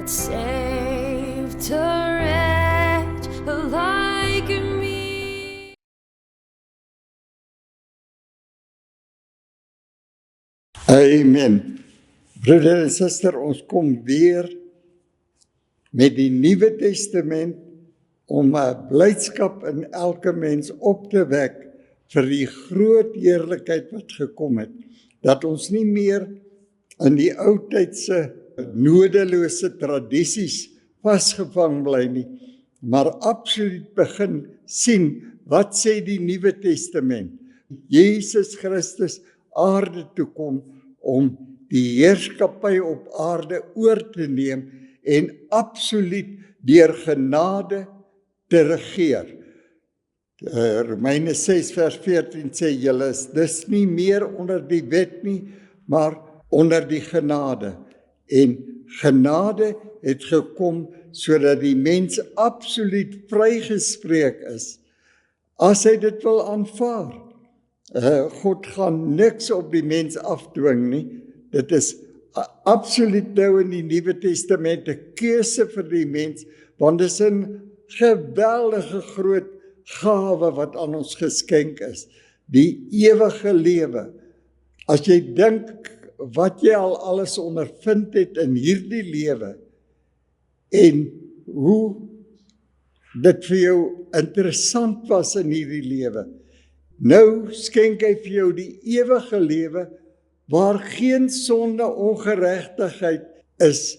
that saved a wretch like me. Amen. Broeder en suster, ons kom weer met die Nuwe Testament om 'n blydskap in elke mens op te wek vir die groot heerlikheid wat gekom het. Dat ons nie meer in die oudtydse nodelose tradisies vasgevang bly nie, maar absoluut begin sien wat sê die Nuwe Testament. Jesus Christus aarde toe kom om die heerskappy op aarde oor te neem en absoluut deur genade te regeer. Romeine 6 vers 14 sê, julle is dis nie meer onder die wet nie, maar onder die genade. En genade het gekom sodat die mens absoluut vrygespreek is, as hy dit wil aanvaar. God gaan niks op die mens afdwing nie. Dit is absoluut nou in die Nuwe Testament 'n keuse vir die mens, want dit is 'n geweldige groot gawe wat aan ons geskenk is, die ewige lewe. As jy dink wat jy al alles ondervind het in hierdie lewe en hoe dit vir jou interessant was in hierdie lewe, nou skenk hy vir jou die ewige lewe waar geen sonde, ongeregtigheid is,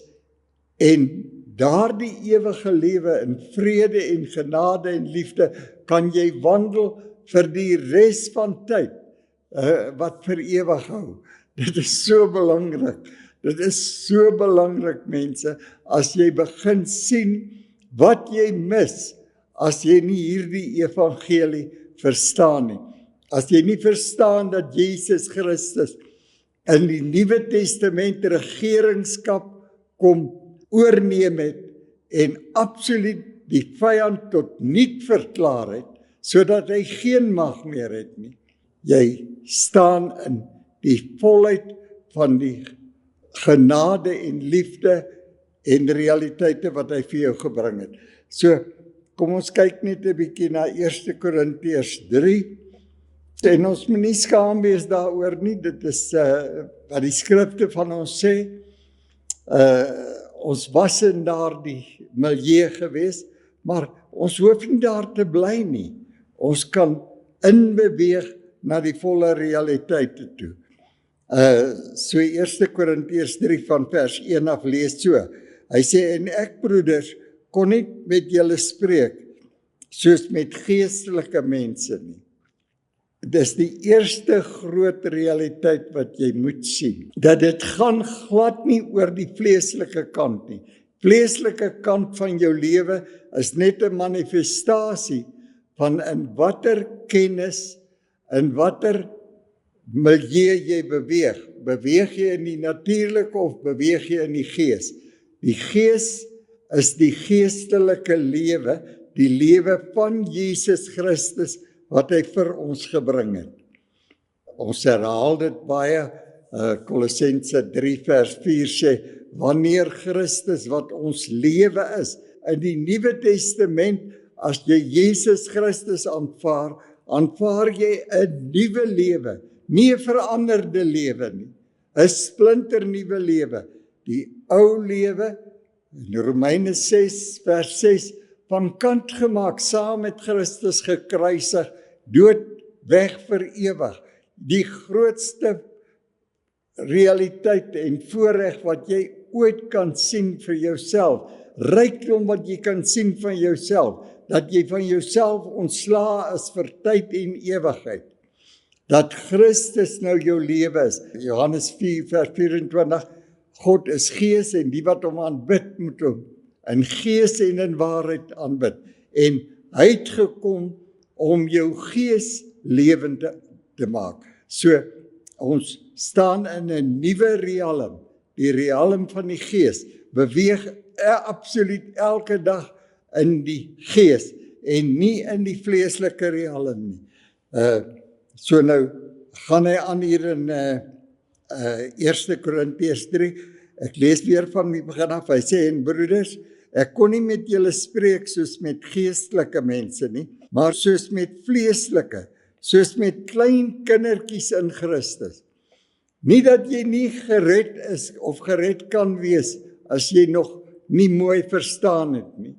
en daardie ewige lewe in vrede en genade en liefde kan jy wandel vir die res van tyd, wat vir ewig hou. Dit is so belangrik. Dit is so belangrik, mense, as jy begin sien wat jy mis, as jy nie hierdie evangelie verstaan nie. As jy nie verstaan dat Jesus Christus in die Nuwe Testament regeringskap kom oorneem het en absoluut die vyand tot niet verklaar het, sodat hy geen mag meer het nie. Jy staan in die volheid van die genade en liefde en realiteite wat hy vir jou gebring het. So, kom ons kyk net 'n bietjie na 1 Korintiërs 3, en ons moet nie skaam wees daaroor nie, dit is wat die skrifte van ons sê. Ons was in daardie milieu gewees, maar ons hoef nie daar te bly nie. Ons kan inbeweeg na die volle realiteite toe. So 1 Korintiërs 3 van vers 1 af lees so. Hy sê, en ek broeders, kon nie met julle spreek, soos met geestelike mense nie. Dis die eerste groot realiteit wat jy moet sien, dat dit gaan glad nie oor die vleeslike kant nie. Vleeslike kant van jou lewe is net 'n manifestasie van in watter kennis, in watter milieu jy beweeg. Beweeg jy in die natuurlike of beweeg jy in die gees? Die gees is die geestelike lewe, die lewe van Jesus Christus, wat hy vir ons gebring het. Ons herhaal dit baie, Kolossense 3 vers 4 sê, wanneer Christus wat ons lewe is, in die Nuwe Testament, as jy Jesus Christus aanvaar, aanvaar jy 'n nuwe lewe, nie 'n veranderde lewe nie, 'n splinternuwe lewe. Die ou lewe, in Romeine 6 vers 6, van kant gemaak, saam met Christus gekruisig, dood weg vir ewig. Die grootste realiteit en voorreg wat jy ooit kan sien vir jouself, rykdom wat jy kan sien van jouself, dat jy van jouself ontslae is vir tyd en ewigheid. Dat Christus nou jou lewe is. Johannes 4 vers 24, God is gees en die wat hom aanbid moet hom in gees en in waarheid aanbid. En hy het gekom om jou gees lewend te maak. So, ons staan in 'n nuwe realm, die realm van die gees, beweeg absoluut elke dag in die gees en nie in die vleeslike realm nie. So nou gaan hy aan hier in 1 Korintiërs 3 Ek lees weer van die begin af, hy sê, en broeders, ek kon nie met julle spreek soos met geestelike mense nie, maar soos met vleeslike, soos met klein kindertjies in Christus. Nie dat jy nie gered is of gered kan wees as jy nog nie mooi verstaan het nie.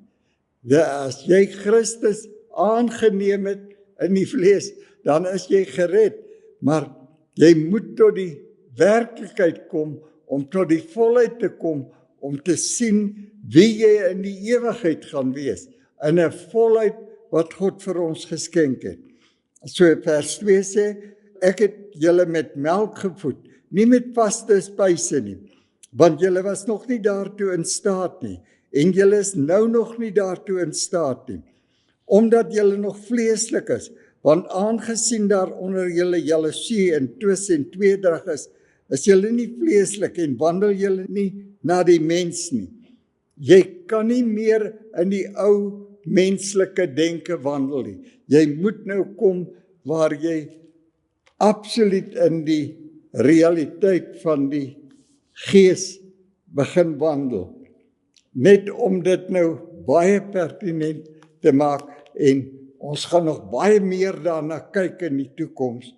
As jy Christus aangeneem het in die vlees, dan is jy gered, maar jy moet tot die werklikheid kom, om tot die volheid te kom, om te sien wie jy in die ewigheid gaan wees, in 'n volheid wat God vir ons geskenk het. So vers 2 sê, ek het julle met melk gevoed, nie met vaste spyse nie, want julle was nog nie daartoe in staat nie, en julle is nou nog nie daartoe in staat nie, omdat julle nog vleeslik is, want aangesien daar onder julle jaloesie en twis en tweedrag is julle nie vleeslik en wandel julle nie na die mens nie. Jy kan nie meer in die ou menslike denke wandel nie. Jy moet nou kom waar jy absoluut in die realiteit van die Gees begin wandel. Net om dit nou baie pertinent te maak, en ons gaan nog baie meer daarna kyk in die toekoms.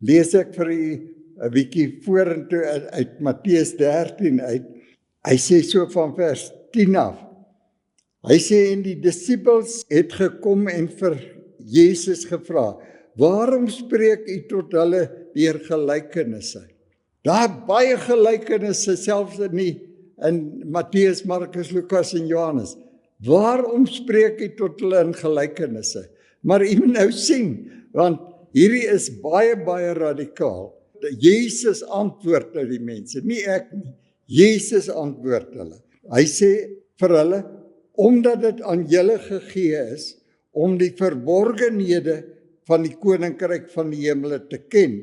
Lees ek vir u 'n bietjie vorentoe uit Matteus 13 uit. Hy sê so van vers 10 af. Hy sê, en die disippels het gekom en vir Jesus gevra, waarom spreek u tot hulle deur gelykenisse? Daar baie gelykenisse, selfs in Matteus, Markus, Lukas en Johannes. Waarom spreek u tot hulle in gelykenisse? Maar u moet nou sien, want hierdie is baie, baie radikaal. Jesus antwoord nou die mense, nie ek nie. Jesus antwoord hulle. Hy sê vir hulle, omdat dit aan julle gegee is, om die verborgenhede van die koninkryk van die hemele te ken,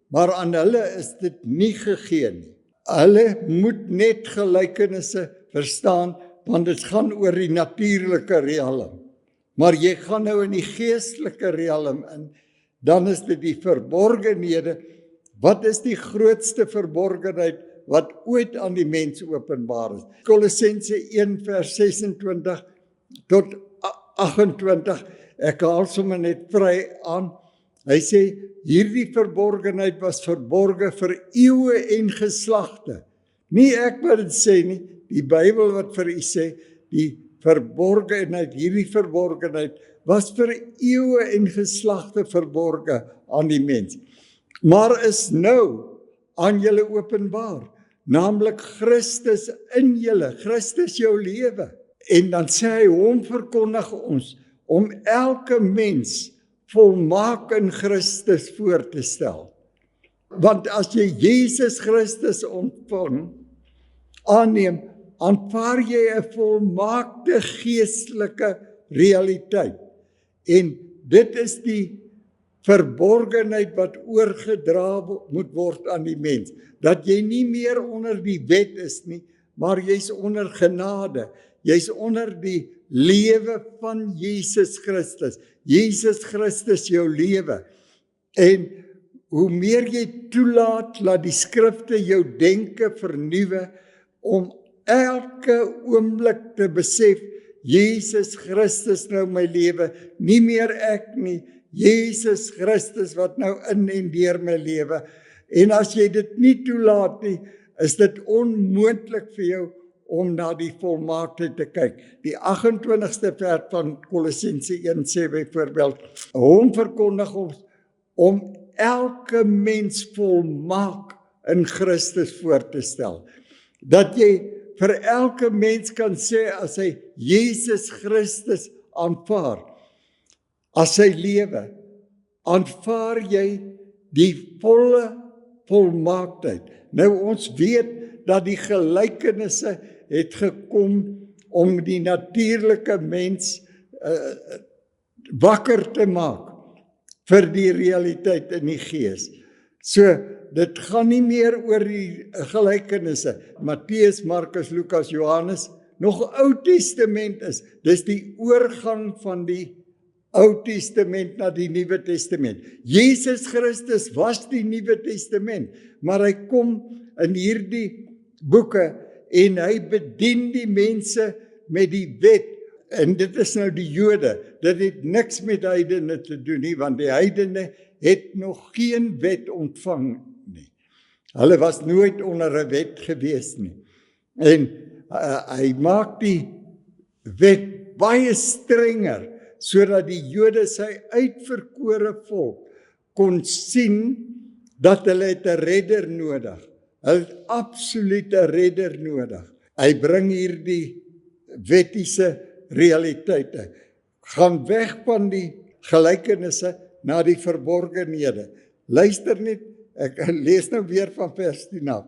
maar aan hulle is dit nie gegee nie. Hulle moet net gelykenisse verstaan, want dit gaan oor die natuurlike riekalm. Maar jy gaan nou in die geestelike riekalm in, dan is dit die verborgenhede. Wat is die grootste verborgenheid wat ooit aan die mens openbaar is? Kolossense 1 vers 26 tot 28, ek haal sommer net vry aan. Hy sê, hierdie verborgenheid was verborge vir eeue en geslagte. Nie ek wat dit sê nie, die Bybel wat vir u sê, die verborgenheid, hierdie verborgenheid was vir eeue en geslagte verborge aan die mens. Maar is nou aan julle openbaar, naamlik Christus in julle, Christus jou lewe. En dan sê hy, hom verkondig ons, om elke mens volmaak in Christus voor te stel. Want as jy Jesus Christus aanneem, aanvaar jy 'n volmaakte geestelike realiteit. En dit is die verborgenheid wat oorgedra moet word aan die mens. Dat jy nie meer onder die wet is nie, maar jy's onder genade. Jy's onder die lewe van Jesus Christus. Jesus Christus jou lewe. En hoe meer jy toelaat, laat die skrifte jou denke vernuwe, om elke oomblik te besef, Jesus Christus nou my lewe, nie meer ek nie, Jesus Christus wat nou in en deur my lewe. En as jy dit nie toelaat nie, is dit onmoontlik vir jou om na die volmaaktheid te kyk. Die 28ste vers van Kolossense 1 sê byvoorbeeld, hom verkondig ons om elke mens volmaak in Christus voor te stel. Dat jy vir elke mens kan sê, as hy Jesus Christus aanvaar, as sy lewe, aanvaar jy die volle volmaaktheid. Nou ons weet dat die gelykenisse het gekom om die natuurlike mens wakker te maak vir die realiteit in die gees. So, dit gaan nie meer oor die gelykenisse. Matteus, Markus, Lukas, Johannes, nog Ou Testament is. Dis die oorgang van die Ou Testament na die Nuwe Testament. Jesus Christus was die Nuwe Testament, maar hy kom in hierdie boeke en hy bedien die mense met die wet. En dit is nou die Jode. Dit het niks met heidene te doen nie, want die heidene het nog geen wet ontvang nie. Hulle was nooit onder 'n wet gewees nie. En hy maak die wet baie strenger, sodat die Jode sy uitverkore volk kon sien dat hulle het 'n redder nodig. Hulle het absoluut 'n redder nodig. Hy bring hier die wettiese realiteite. Gaan weg van die gelykenisse na die verborgenhede. Luister net, ek lees nou weer van vers 10 af.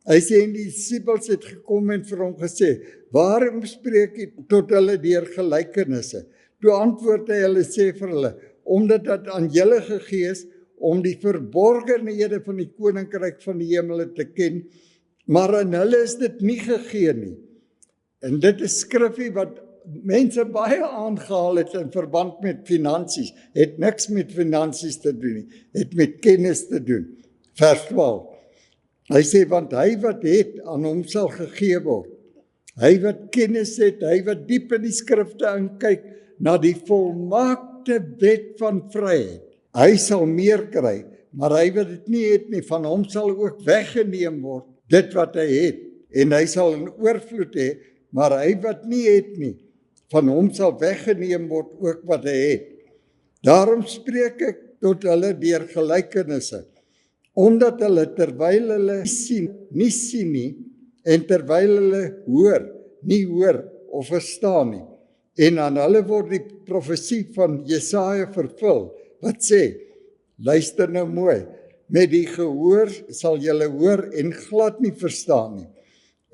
Hy sê, en die disippels het gekom en vir hom gesê, waarom spreek jy tot hulle deur gelykenisse? Toe antwoord hy hulle, sê vir hulle, omdat dit aan julle gegee is, om die verborgenhede van die koninkryk van die hemele te ken, maar aan hulle is dit nie gegee nie. En dit is skrifgie wat mense baie aangehaal het in verband met finansies, het niks met finansies te doen nie, het met kennis te doen. Vers 12, hy sê, want hy wat het, aan hom sal gegee word. Hy wat kennis het, hy wat diep in die skrifte inkyk, na die volmaakte wet van vryheid. Hy sal meer kry, maar hy wat dit nie het nie, van hom sal ook weggeneem word, dit wat hy het. En hy sal in oorvloed hê, maar hy wat nie het nie, van hom sal weggeneem word ook wat hy het. Daarom spreek ek tot hulle deur gelykenisse, omdat hulle terwyl hulle nie sien nie, en terwyl hulle hoor, nie hoor of verstaan nie. En aan hulle word die profesie van Jesaja vervul, wat sê, luister nou mooi, met die gehoor sal julle hoor en glad nie verstaan nie,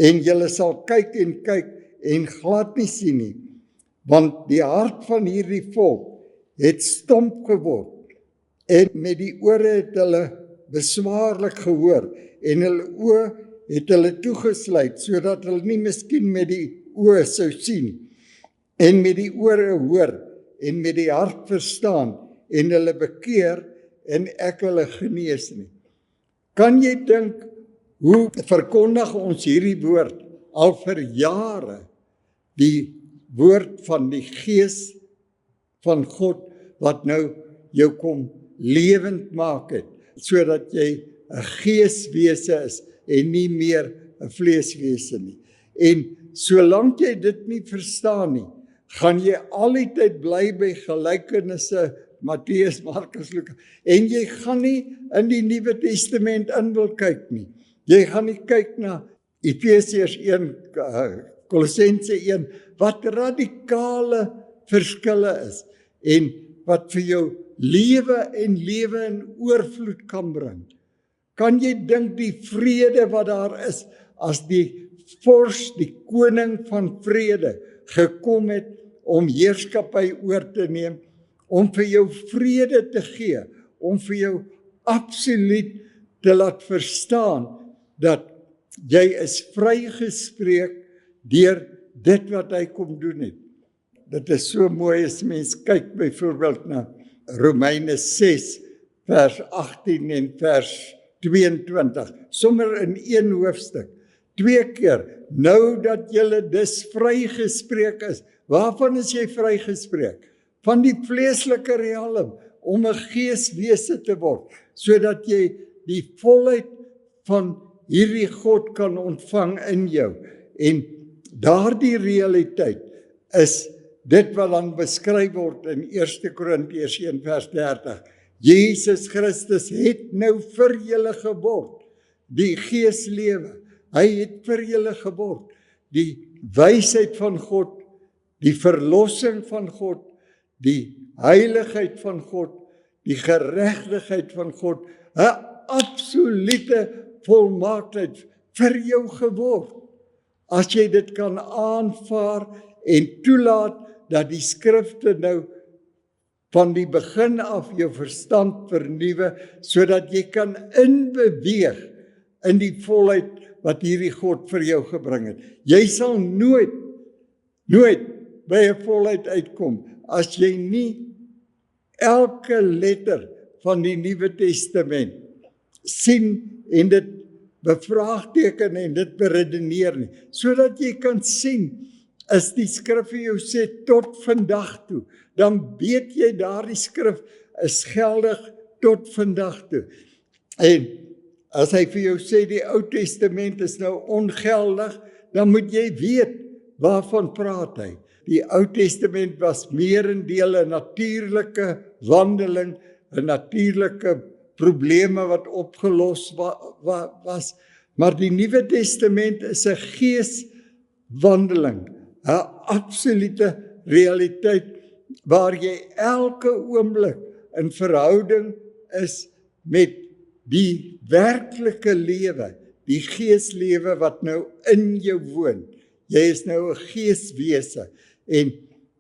en julle sal kyk en glad nie sien nie, want die hart van hierdie volk het stomp geword, en met die ore het hulle beswaarlik gehoor, en hulle oë het hulle toegesluit, sodat hulle nie miskien met die oë sou sien, en met die ore hoor, en met die hart verstaan, en hulle bekeer, en ek hulle genees nie. Kan jy dink, hoe verkondig ons hierdie woord, al vir jare, die woord van die Gees van God, wat nou jou kom lewend maak het, sodat jy 'n geeswese is, en nie meer 'n vleeswese nie. En solank jy dit nie verstaan nie, gaan jy al die tyd bly by gelykenisse, Matteus, Markus, Lukas, en jy gaan nie in die Nuwe Testament in wil kyk nie. Jy gaan nie kyk na Efesiërs 1, Kolossense 1, wat radikale verskille is, en wat vir jou lewe in oorvloed kan bring. Kan jy dink die vrede wat daar is, as die vors, die koning van vrede, gekom het om heerskappy oor te neem, om vir jou vrede te gee, om vir jou absoluut te laat verstaan, dat jy is vrygespreek deur dit wat hy kom doen het. Dit is so mooi as mens kyk byvoorbeeld na Romeine 6, vers 18 en vers 22, sommer in een hoofstuk, 2 keer, nou dat julle dus vrygespreek is. Waarvan is jy vrygespreek? Van die vleeslike riekalm, om 'n geeswese te word, sodat jy die volheid van hierdie God kan ontvang in jou. En daardie realiteit is dit wat dan beskryf word in 1 Korintiërs 1 vers 30. Jesus Christus het nou vir julle geword, die geeslewe. Hy het vir julle geword, die wysheid van God, die verlossing van God, die heiligheid van God, die geregtigheid van God, 'n absolute volmaaktheid vir jou geword. As jy dit kan aanvaar en toelaat dat die skrifte nou van die begin af jou verstand vernuwe, sodat jy kan inbeweeg in die volheid wat hierdie God vir jou gebring het. Jy sal nooit by 'n volheid uitkom, as jy nie elke letter van die Nuwe Testament sien en dit bevraagteken en dit beredeneer nie, sodat jy kan sien, as die skrif vir jou sê tot vandag toe, dan weet jy daardie skrif is geldig tot vandag toe. En as hy vir jou sê die Ou Testament is nou ongeldig, dan moet jy weet waarvan praat hy. Die Ou Testament was meerendeel 'n natuurlike wandeling, 'n natuurlike probleme wat opgelos was, maar die Nuwe Testament is 'n geeswandeling, 'n absolute realiteit waar jy elke oomblik in verhouding is met die werklike lewe, die geeslewe wat nou in jou woon. Jy is nou 'n geeswese en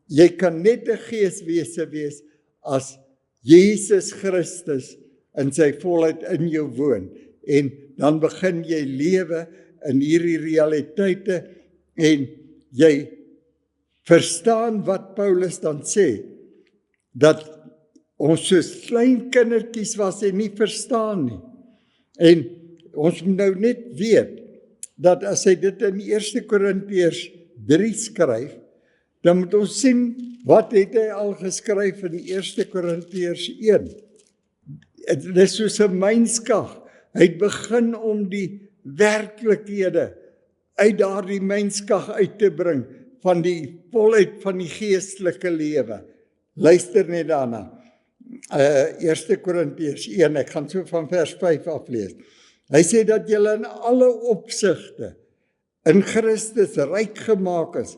jy kan net 'n geeswese wees as Jesus Christus in sy volheid in jou woon. En dan begin jy lewe in hierdie realiteite en jy verstaan wat Paulus dan sê, dat ons soos klein kindertjies was en nie verstaan nie. En ons moet nou net weet, dat as hy dit in 1 Korintiërs 3 skryf, dan moet ons sien, wat het hy al geskryf in 1 Korintiërs 1? Dit is soos 'n mynskag. Hy het begin om die werklikhede uit daardie mynskag uit te bring, van die volheid van die geestelike lewe. Luister net daarna. 1 Korintiërs 1, ek gaan so van vers 5 aflees. Hy sê dat julle in alle opsigte in Christus ryk gemaak is,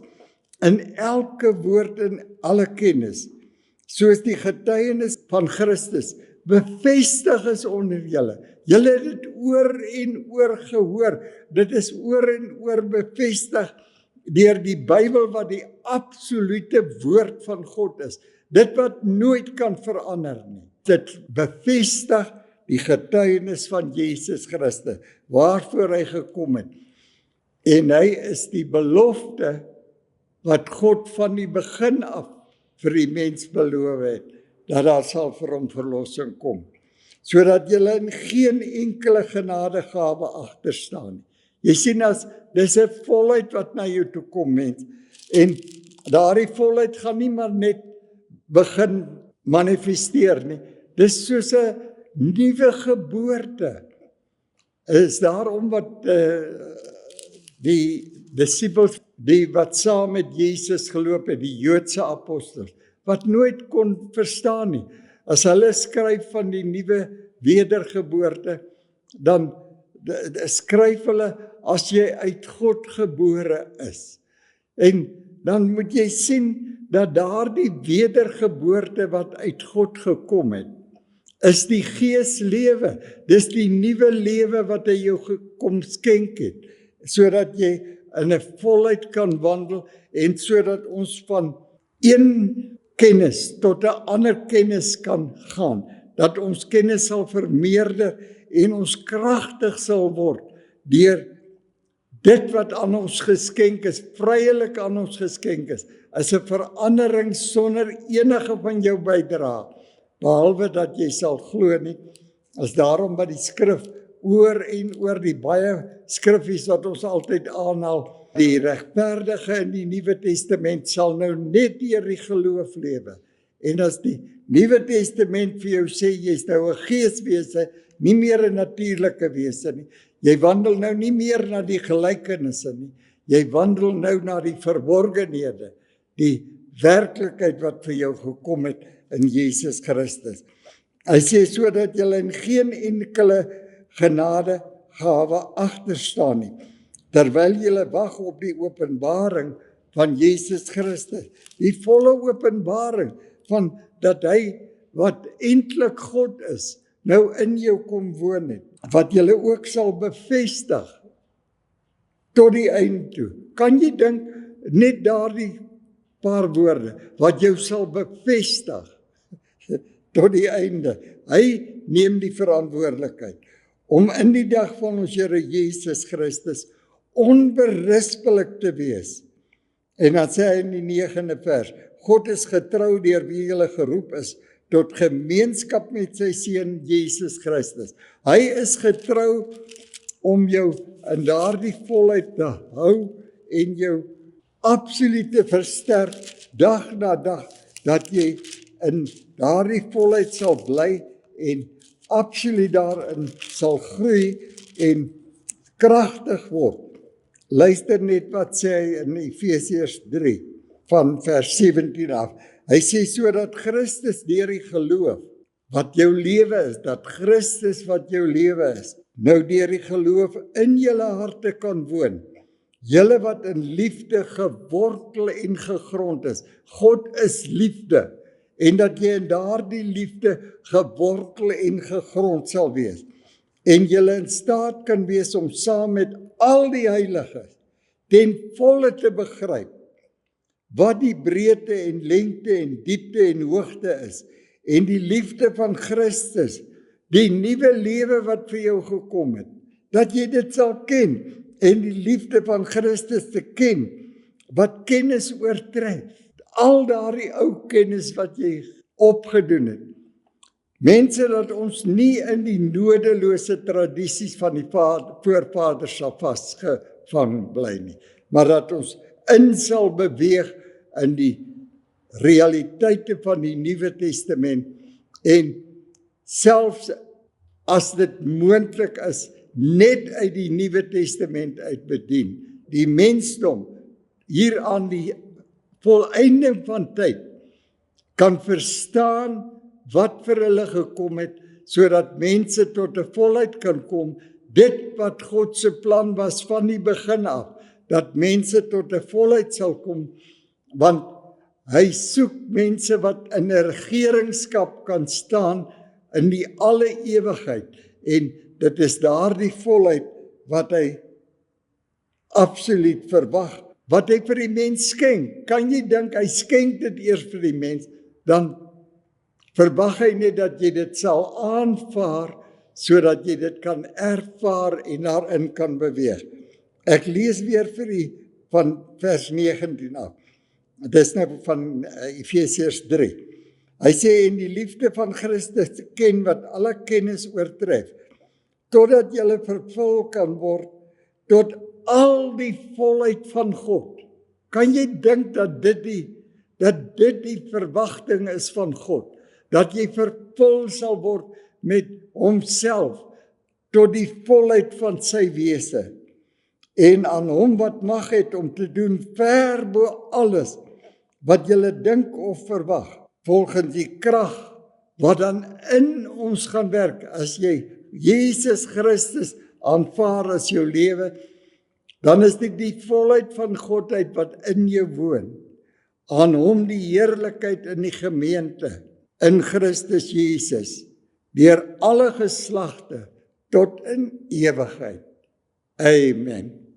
in elke woord en alle kennis, soos die getuienis van Christus bevestig is onder julle. Julle het dit oor en oor gehoor. Dit is oor en oor bevestig deur die Bybel wat die absolute woord van God is. Dit wat nooit kan verander nie. Dit bevestig die getuienis van Jesus Christus, waarvoor hy gekom het. En hy is die belofte wat God van die begin af vir die mens beloof het, dat daar sal vir hom verlossing kom, sodat julle in geen enkele genadegawe agter staan nie. Jy sien, as dis 'n volheid wat na jou toe kom, mens, en daardie volheid gaan nie maar net begin manifesteer nie. Dis soos 'n nuwe geboorte. Is daarom wat die disippels, die wat saam met Jesus geloop het, die Joodse apostels, wat nooit kon verstaan nie. As hulle skryf van die nuwe wedergeboorte, dan skryf hulle, as jy uit God gebore is. En dan moet jy sien, dat daardie wedergeboorte wat uit God gekom het, is die geeslewe. Dis die nuwe lewe wat hy jou kom skenk het, sodat jy in 'n volheid kan wandel, en sodat ons van een kennis tot 'n ander kennis kan gaan, dat ons kennis sal vermeerder en ons kragtig sal word deur dit wat aan ons geskenk is, vryelik aan ons geskenk is 'n verandering sonder enige van jou bydrae, behalwe dat jy sal glo nie. As daarom wat die skrif oor en oor, die baie skriffies wat ons altyd aanhaal, die regverdige in die Nuwe Testament sal nou net deur die geloof lewe. En as die Nuwe Testament vir jou sê, jy's nou 'n geeswese, nie meer 'n natuurlike wese nie. Jy wandel nou nie meer na die gelykenisse nie. Jy wandel nou na die verborgenhede, die werklikheid wat vir jou gekom het in Jesus Christus. Hy sê sodat julle in geen enkele genadegawe agter staan nie, terwyl julle wag op die openbaring van Jesus Christus, die volle openbaring van dat hy wat eintlik God is, nou in jou kom woon het, wat julle ook sal bevestig tot die einde toe. Kan jy dink, net daardie paar woorde, wat jou sal bevestig tot die einde. Hy neem die verantwoordelikheid om in die dag van ons Here Jesus Christus onberispelik te wees. En dan sê hy in die 9de vers, God is getrou deur wie julle geroep is tot gemeenskap met sy seun Jesus Christus. Hy is getrou om jou in daardie volheid te hou en jou absoluut te versterk dag na dag, dat jy in daardie volheid sal bly en absoluut daarin sal groei en kragtig word. Luister net wat sê hy in Efesiërs 3 van vers 17 af. Hy sê sodat Christus deur die geloof wat jou lewe is, dat Christus wat jou lewe is, nou deur die geloof in julle harte kan woon. Julle wat in liefde gewortel en gegrond is. God is liefde. En dat jy in daardie liefde gewortel en gegrond sal wees. En julle in staat kan wees om saam met al die heiliges ten volle te begryp wat die breedte en lengte en diepte en hoogte is, en die liefde van Christus, die nuwe lewe wat vir jou gekom het, dat jy dit sal ken, en die liefde van Christus te ken, wat kennis oortref, al daardie ou kennis wat jy opgedoen het. Mense, dat ons nie in die nodelose tradisies van die voorvaders sal vasgevang bly nie, maar dat ons in sal beweeg in die realiteite van die Nuwe Testament en selfs as dit moontlik is, net uit die Nuwe Testament uit bedien. Die mensdom hier aan die volleinding van tyd kan verstaan wat vir hulle gekom het, sodat mense tot 'n volheid kan kom, dit wat God se plan was van die begin af, dat mense tot 'n volheid sal kom, want hy soek mense wat in 'n regeringskap kan staan in die alle ewigheid, en dit is daardie volheid wat hy absoluut verwag, wat hy vir die mens skenk. Kan jy dink, hy skenk dit eers vir die mens, dan verwag hy net dat jy dit sal aanvaar, sodat jy dit kan ervaar en daarin kan beweeg. Ek lees weer vir u van vers 19 af. Dit is nou van Efesiërs 3. Hy sê, en die liefde van Christus te ken wat alle kennis oortref, totdat julle vervul kan word tot al die volheid van God. Kan jy dink dat dit die verwagting is van God? Dat jy vervul sal word met homself tot die volheid van sy wese. En aan hom wat mag het om te doen ver bo alles wat julle dink of verwag, volgens die krag wat dan in ons gaan werk, as jy Jesus Christus aanvaar as jou lewe, dan is dit die volheid van Godheid wat in jou woon. Aan hom die heerlikheid in die gemeente, in Christus Jesus, deur alle geslagte tot in ewigheid. Amen.